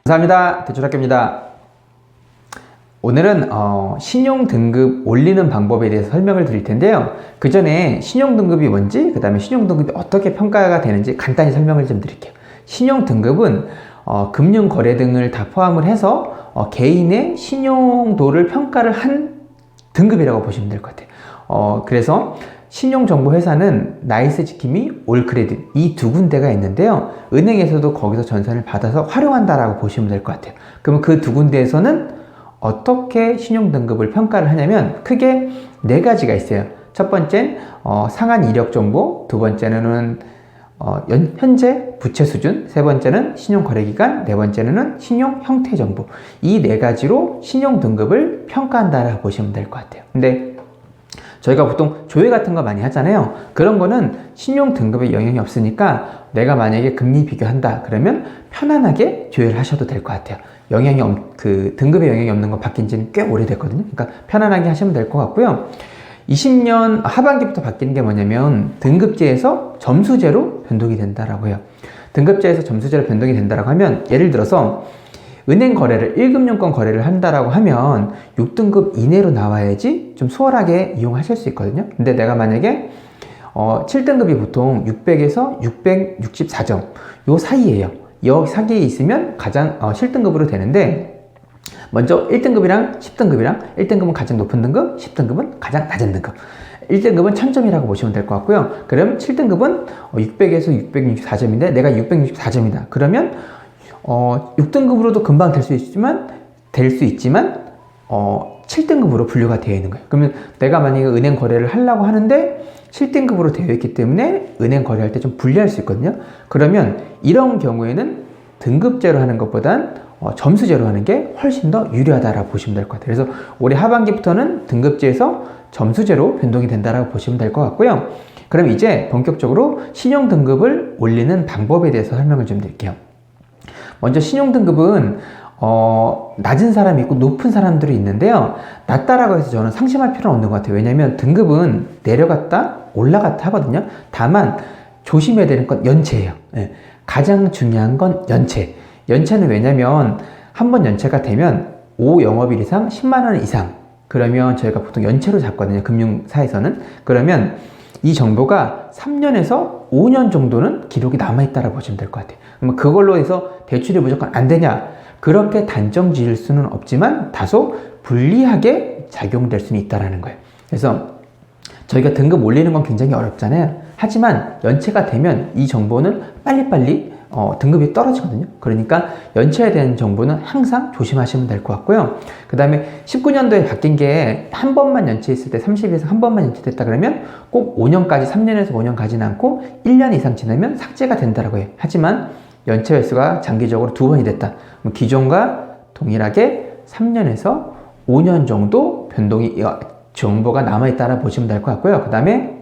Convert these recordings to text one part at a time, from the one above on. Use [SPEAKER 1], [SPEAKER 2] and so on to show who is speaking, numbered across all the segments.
[SPEAKER 1] 감사합니다. 대출학교입니다. 오늘은 신용등급 올리는 방법에 대해서 설명을 드릴 텐데요. 그 전에 신용등급이 뭔지, 그 다음에 신용등급이 어떻게 평가가 되는지 간단히 설명을 좀 드릴게요. 신용등급은 금융거래 등을 다 포함을 해서 개인의 신용도를 평가를 한 등급이라고 보시면 될 것 같아요. 그래서 신용정보회사는 나이스지킴이, 올크레딧 이 두 군데가 있는데요. 은행에서도 거기서 전산을 받아서 활용한다라고 보시면 될 것 같아요. 그러면 그 두 군데에서는 어떻게 신용등급을 평가를 하냐면 크게 네 가지가 있어요. 첫 번째는 상한 이력 정보, 두 번째는 현재 부채 수준, 세 번째는 신용거래기간, 네 번째는 신용 형태 정보. 이 네 가지로 신용등급을 평가한다라고 보시면 될 것 같아요. 근데 저희가 보통 조회 같은 거 많이 하잖아요. 그런 거는 신용 등급에 영향이 없으니까 내가 만약에 금리 비교한다 그러면 편안하게 조회를 하셔도 될 것 같아요. 등급에 영향이 없는 거 바뀐 지는 꽤 오래됐거든요. 그러니까 편안하게 하시면 될 것 같고요. 20년 하반기부터 바뀌는 게 뭐냐면 등급제에서 점수제로 변동이 된다라고 해요. 등급제에서 점수제로 변동이 된다라고 하면 예를 들어서 은행 거래를 1금융권 거래를 한다라고 하면 6등급 이내로 나와야지 좀 수월하게 이용하실 수 있거든요. 근데 내가 만약에 7등급이 보통 600에서 664점 요 사이에요. 이 사이에 있으면 가장 실등급으로 되는데, 먼저 1등급이랑 10등급이랑 1등급은 가장 높은 등급, 10등급은 가장 낮은 등급. 1등급은 1000점이라고 보시면 될 것 같고요. 그럼 7등급은 600에서 664점인데 내가 664점이다. 그러면 6등급으로도 금방 될 수 있지만 7등급으로 분류가 되어 있는 거예요. 그러면 내가 만약에 은행 거래를 하려고 하는데 7등급으로 되어 있기 때문에 은행 거래할 때 좀 불리할 수 있거든요. 그러면 이런 경우에는 등급제로 하는 것보단 점수제로 하는 게 훨씬 더 유리하다라고 보시면 될 것 같아요. 그래서 올해 하반기부터는 등급제에서 점수제로 변동이 된다라고 보시면 될 것 같고요. 그럼 이제 본격적으로 신용등급을 올리는 방법에 대해서 설명을 좀 드릴게요. 먼저 신용등급은 낮은 사람이 있고 높은 사람들이 있는데요. 낮다라고 해서 저는 상심할 필요는 없는 것 같아요. 왜냐면 등급은 내려갔다 올라갔다 하거든요. 다만 조심해야 되는 건 연체예요. 예. 가장 중요한 건 연체. 연체는 왜냐면 한번 연체가 되면 5영업일 이상 10만원 이상, 그러면 저희가 보통 연체로 잡거든요. 금융사에서는. 그러면 이 정보가 3년에서 5년 정도는 기록이 남아있다고 보시면 될 것 같아요. 그러면 그걸로 해서 대출이 무조건 안 되냐? 그렇게 단정 지을 수는 없지만 다소 불리하게 작용될 수는 있다는 거예요. 그래서 저희가 등급 올리는 건 굉장히 어렵잖아요. 하지만 연체가 되면 이 정보는 빨리빨리 등급이 떨어지거든요. 그러니까 연체에 대한 정보는 항상 조심하시면 될 것 같고요. 그 다음에 19년도에 바뀐 게 한 번만 연체했을 때 30에서 한 번만 연체됐다 그러면 꼭 5년까지, 3년에서 5년 가지는 않고 1년 이상 지나면 삭제가 된다고 해요. 하지만 연체 횟수가 장기적으로 2번이 됐다. 그럼 기존과 동일하게 3년에서 5년 정도 정보가 남아있다라 보시면 될 것 같고요. 그 다음에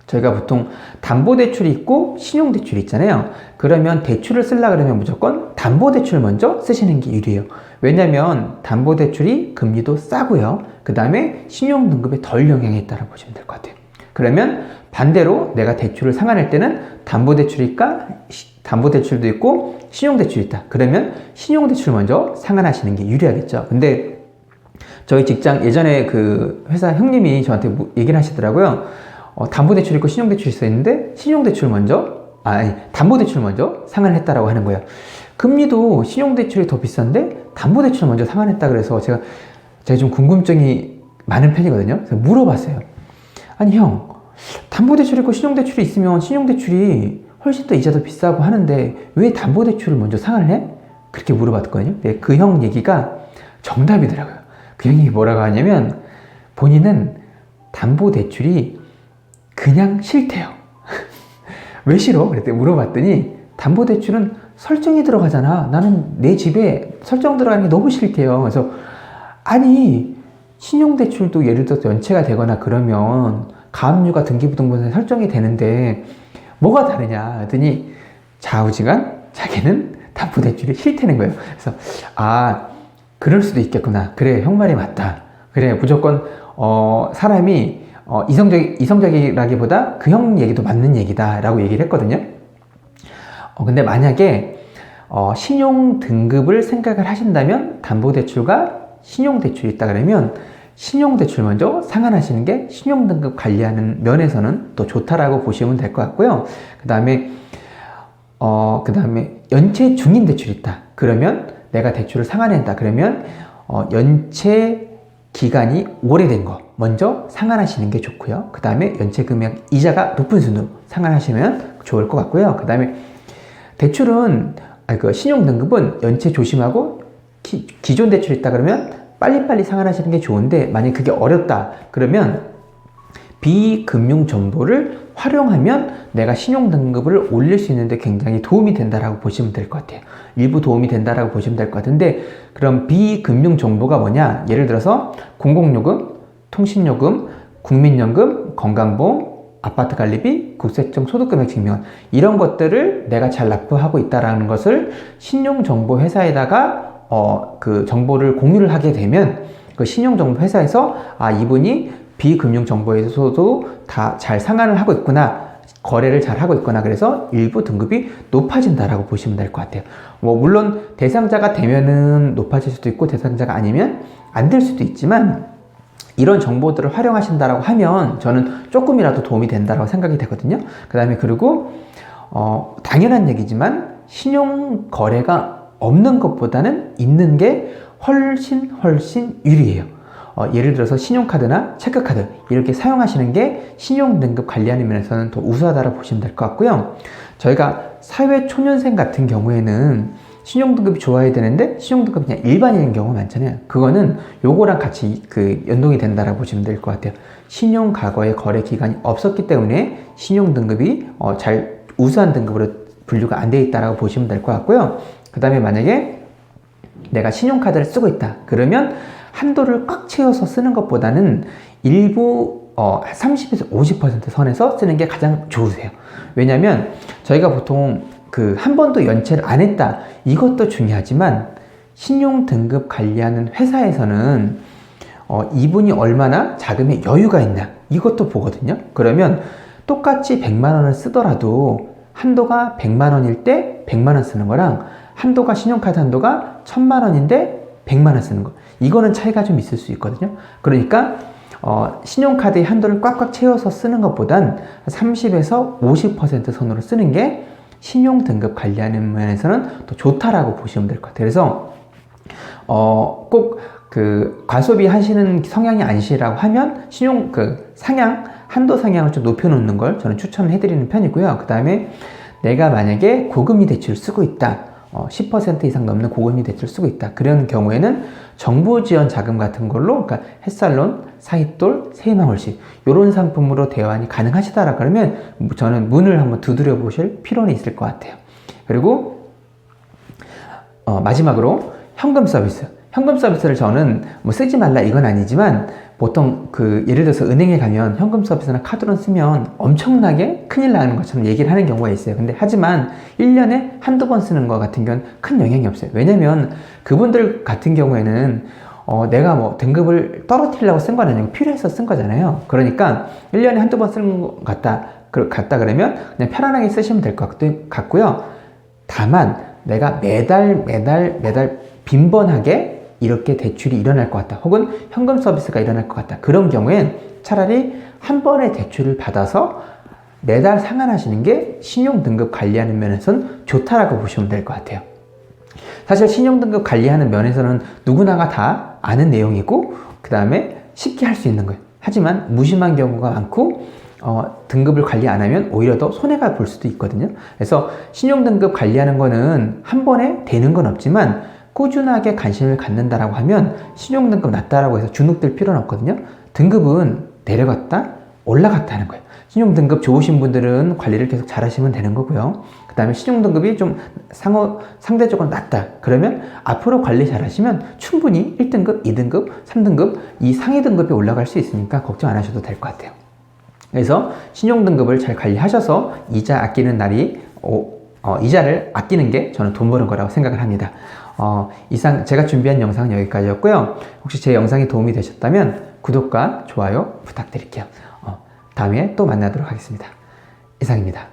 [SPEAKER 1] 저희가 보통 담보대출이 있고 신용대출이 있잖아요. 그러면 대출을 쓰려고 그러면 무조건 담보대출 먼저 쓰시는 게 유리해요. 왜냐면 담보대출이 금리도 싸고요. 그 다음에 신용등급에 덜 영향이 있다고 보시면 될 것 같아요. 그러면 반대로 내가 대출을 상환할 때는 담보대출도 있고 신용대출이 있다. 그러면 신용대출 먼저 상환하시는 게 유리하겠죠. 근데 저희 직장 예전에 그 회사 형님이 저한테 얘기를 하시더라고요. 담보대출 있고 신용대출 있었는데 담보대출 먼저 상환을 했다라고 하는 거예요. 금리도 신용대출이 더 비싼데 담보대출 먼저 상환했다 그래서 제가 좀 궁금증이 많은 편이거든요. 그래서 물어봤어요. 아니 형, 담보대출 있고 신용대출이 있으면 신용대출이 훨씬 더 이자도 비싸고 하는데 왜 담보대출을 먼저 상환을 해? 그렇게 물어봤거든요. 그 형 얘기가 정답이더라고요. 그 형이 뭐라고 하냐면 본인은 담보대출이 그냥 싫대요. 왜 싫어? 그랬더니 물어봤더니 담보대출은 설정이 들어가잖아. 나는 내 집에 설정 들어가는 게 너무 싫대요. 그래서 아니 신용대출도 예를 들어서 연체가 되거나 그러면 가압류가 등기부등본에 설정이 되는데 뭐가 다르냐 했더니 좌우지간 자기는 담보대출이 싫다는 거예요. 그래서 그럴 수도 있겠구나. 그래, 형 말이 맞다. 그래, 무조건 사람이 이성적이라기보다 그 형 얘기도 맞는 얘기다 라고 얘기를 했거든요. 근데 만약에 신용 등급을 생각을 하신다면 담보대출과 신용대출이 있다 그러면 신용대출 먼저 상환하시는 게 신용등급 관리하는 면에서는 또 좋다라고 보시면 될 것 같고요. 그 다음에 연체 중인 대출이 있다. 그러면 내가 대출을 상환한다. 그러면 연체 기간이 오래된 거 먼저 상환하시는 게 좋고요. 그 다음에 연체 금액 이자가 높은 순으로 상환하시면 좋을 것 같고요. 그 다음에 대출은 신용 등급은 연체 조심하고 기존 대출이 있다 그러면 빨리빨리 상환하시는 게 좋은데 만약 그게 어렵다 그러면 비금융 정보를 활용하면 내가 신용 등급을 올릴 수 있는데 굉장히 도움이 된다라고 보시면 될 것 같아요. 일부 도움이 된다라고 보시면 될 것 같은데 그럼 비금융 정보가 뭐냐? 예를 들어서 공공요금, 통신요금, 국민연금, 건강보험, 아파트 관리비, 국세청 소득금액 증명 이런 것들을 내가 잘 납부하고 있다라는 것을 신용정보회사에다가 그 정보를 공유를 하게 되면 그 신용정보회사에서 이분이 비금융정보에서도 다 잘 상환을 하고 있구나 거래를 잘 하고 있거나 그래서 일부 등급이 높아진다라고 보시면 될 것 같아요. 물론 대상자가 되면은 높아질 수도 있고 대상자가 아니면 안 될 수도 있지만 이런 정보들을 활용하신다라고 하면 저는 조금이라도 도움이 된다라고 생각이 되거든요. 그 다음에 그리고 당연한 얘기지만 신용 거래가 없는 것보다는 있는 게 훨씬 유리해요. 예를 들어서 신용카드나 체크카드 이렇게 사용하시는 게 신용등급 관리하는 면에서는 더 우수하다고 보시면 될 것 같고요. 저희가 사회초년생 같은 경우에는 신용등급이 좋아야 되는데 신용등급이 그냥 일반인인 경우가 많잖아요. 그거는 요거랑 같이 연동이 된다라고 보시면 될 것 같아요. 신용 과거의 거래 기간이 없었기 때문에 신용등급이 잘 우수한 등급으로 분류가 안 돼 있다라고 보시면 될 것 같고요. 그 다음에 만약에 내가 신용카드를 쓰고 있다 그러면 한도를 꽉 채워서 쓰는 것보다는 일부 30에서 50% 선에서 쓰는 게 가장 좋으세요. 왜냐면 저희가 보통 한 번도 연체를 안 했다 이것도 중요하지만 신용 등급 관리하는 회사에서는 이분이 얼마나 자금에 여유가 있나 이것도 보거든요. 그러면 똑같이 100만 원을 쓰더라도 한도가 100만 원일 때 100만 원 쓰는 거랑 한도가 신용카드 한도가 1000만 원인데 100만 원 쓰는 거 이거는 차이가 좀 있을 수 있거든요. 그러니까 신용카드의 한도를 꽉꽉 채워서 쓰는 것보단 30에서 50% 선으로 쓰는 게 신용 등급 관리하는 면에서는 더 좋다라고 보시면 될 것 같아요. 그래서 꼭 과소비 하시는 성향이 아니시라고 하면 신용 한도 상향을 좀 높여놓는 걸 저는 추천을 해드리는 편이고요. 그 다음에 내가 만약에 고금리 대출을 쓰고 있다. 10% 이상 넘는 고금리 대출을 쓰고 있다. 그런 경우에는 정부 지원 자금 같은 걸로 햇살론, 사익돌, 세희망홀씨 이런 상품으로 대환이 가능하시다라 그러면 저는 문을 한번 두드려 보실 필요는 있을 것 같아요. 그리고 마지막으로 현금 서비스. 현금 서비스를 저는 쓰지 말라 이건 아니지만 보통 예를 들어서 은행에 가면 현금 서비스나 카드론 쓰면 엄청나게 큰일 나는 것처럼 얘기를 하는 경우가 있어요. 근데 하지만 1년에 한두 번 쓰는 것 같은 경우는 큰 영향이 없어요. 왜냐면 그분들 같은 경우에는 내가 등급을 떨어뜨리려고 쓴 건 아니고 필요해서 쓴 거잖아요. 그러니까 1년에 한두 번 쓰는 것 같다 그러면 그냥 편안하게 쓰시면 될 것 같고요. 다만 내가 매달 빈번하게 이렇게 대출이 일어날 것 같다 혹은 현금 서비스가 일어날 것 같다 그런 경우엔 차라리 한 번에 대출을 받아서 매달 상환하시는 게 신용등급 관리하는 면에서는 좋다라고 보시면 될 것 같아요. 사실 신용등급 관리하는 면에서는 누구나가 다 아는 내용이고 그 다음에 쉽게 할 수 있는 거예요. 하지만 무심한 경우가 많고 등급을 관리 안 하면 오히려 더 손해가 볼 수도 있거든요. 그래서 신용등급 관리하는 거는 한 번에 되는 건 없지만 꾸준하게 관심을 갖는다라고 하면 신용등급 낮다라고 해서 주눅들 필요는 없거든요. 등급은 내려갔다 올라갔다 하는 거예요. 신용등급 좋으신 분들은 관리를 계속 잘 하시면 되는 거고요. 그 다음에 신용등급이 좀 상대적으로 낮다 그러면 앞으로 관리 잘 하시면 충분히 1등급, 2등급, 3등급 이 상위 등급이 올라갈 수 있으니까 걱정 안 하셔도 될 것 같아요. 그래서 신용등급을 잘 관리하셔서 이자 아끼는 날이 이자를 아끼는 게 저는 돈 버는 거라고 생각을 합니다. 이상 제가 준비한 영상은 여기까지였고요. 혹시 제 영상이 도움이 되셨다면 구독과 좋아요 부탁드릴게요. 다음에 또 만나도록 하겠습니다. 이상입니다.